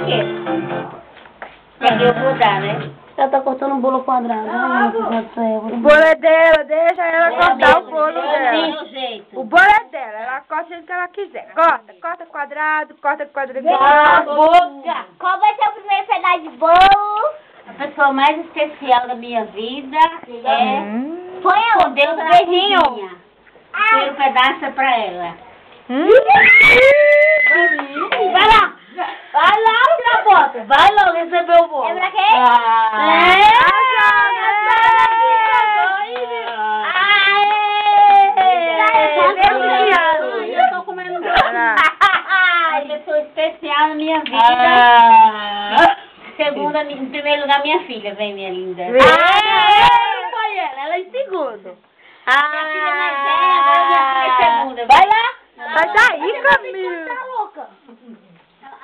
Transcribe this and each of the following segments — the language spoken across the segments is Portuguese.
quê? Perdeu por dar, né? Ela tá cortando um bolo quadrado. Ai, meu Deus do céu. O bolo é dela, deixa ela cortar o bolo dela. Jeito. O bolo é dela, ela corta do jeito que ela quiser. Corta quadrado, corta quadradinho. Boca! Qual vai ser o primeiro pedaço de bolo? A pessoa mais especial da minha vida é... Põe ela. Com Deus, beijinho. O primeiro pedaço é pra ela. Vai lá. Vai lá, tira a bota. Vai logo receber o bolo. É pra quê? Eu tô comendo a pessoa especial na minha vida. Segunda, em primeiro lugar, minha filha, vem, minha linda. Foi ela em segundo. Minha filha mais velha, agora minha filha é segunda. Vai lá. Sai daí, Camila. Tá louca.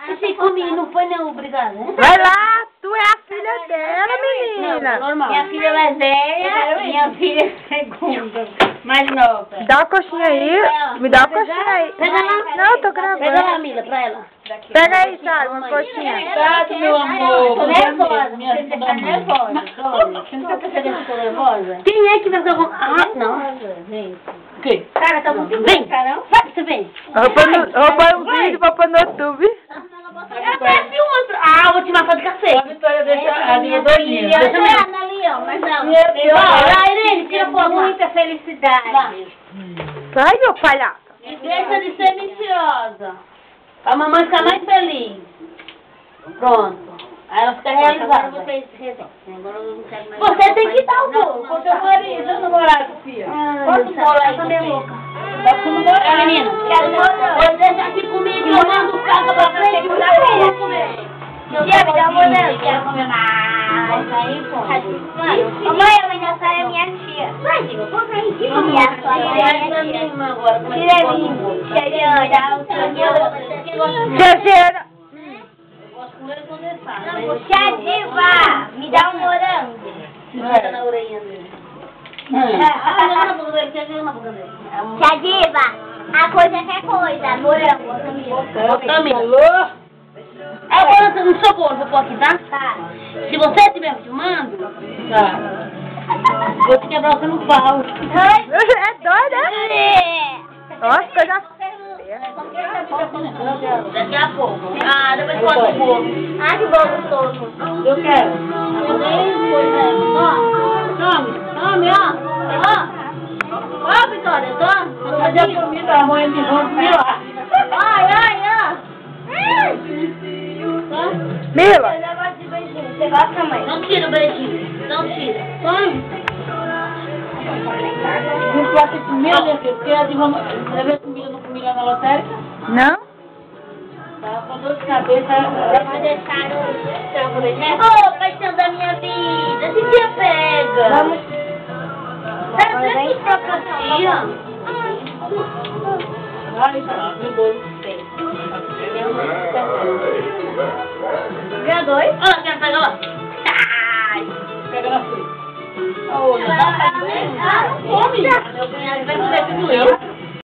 Esse comigo não foi não, obrigada. Vai lá, tu é a filha dela, menina. Normal. Minha filha mais velha, minha filha segunda, mais nova. Dá uma coxinha aí, me dá uma coxinha aí. Pega lá. Não, eu tô gravando. Pega lá, amiga, pra ela. Pega aí, Sara, uma coxinha. Obrigado, meu amor. Tô nervosa, você tá nervosa. Você não tá percebendo que eu tô nervosa? Quem é que vai fazer não. Vem. O quê? Cara, tá muito bem, cara. Vai, você vem. Roubar um vídeo pra pôr no YouTube. Eu até filmando. Ah, vou tirar foto de cacete. A Vitória deixa a minha doidinha. Deixa mesmo. Mas não. Vai, Irene, tira foto. Muita felicidade. Vai, meu palhaço. E deixa de ser mentirosa. Pra mamãe ficar mais feliz. Pronto. Aí ela fica realizada. Agora vocês resolvem. Agora eu não quero mais. Você tem que dar o bolo. Com teu marido, seu namorado, filha. Pode o bolo aí também, louca. Tá com o namorado. Menina, quero morar. Vou deixar aqui comigo e eu mando casa pra frente. Segunda-feira. Tia, me dá uma olhada. Quero comer mais. Aí, pô. Mãe, a aniversário é minha tia. Vai, diga, conta aí. E a sua mãe é minha tia. Tira a Terceira. Tia Diva, me dá um morango. Fica na orelhinha dele. Tia Diva, a coisa é coisa, morango. Camila. Agora no seu bolo, vou pôr aqui, tá? Tá. Se você estiver filmando, tá. Vou te quebrar você no pau. É doida, né? Nossa, coisa feia. Daqui a pouco. Ah, depois corta o bolo. Ah, que bolo gostoso. Eu quero. Tome, ó. Ó, Vitória, tome. Cadê a comida? A mãe de vamos lá. Ai. Mila. Você gosta, mãe? Não tira o beijinho. Não tira. Tome. Não pode ter comida, minha filha, porque a Diva levou comida na lotérica. Não? Tá com dor de cabeça. Vai deixar o... Ô, paixão da minha vida. Se dia pega. Vamos. Tá sempre pra tia. Olha isso, de bolo. Vê a dois. Olha, quero pegar lá. Pega na frente. Come. Meu cunhado vai comer tudo isso.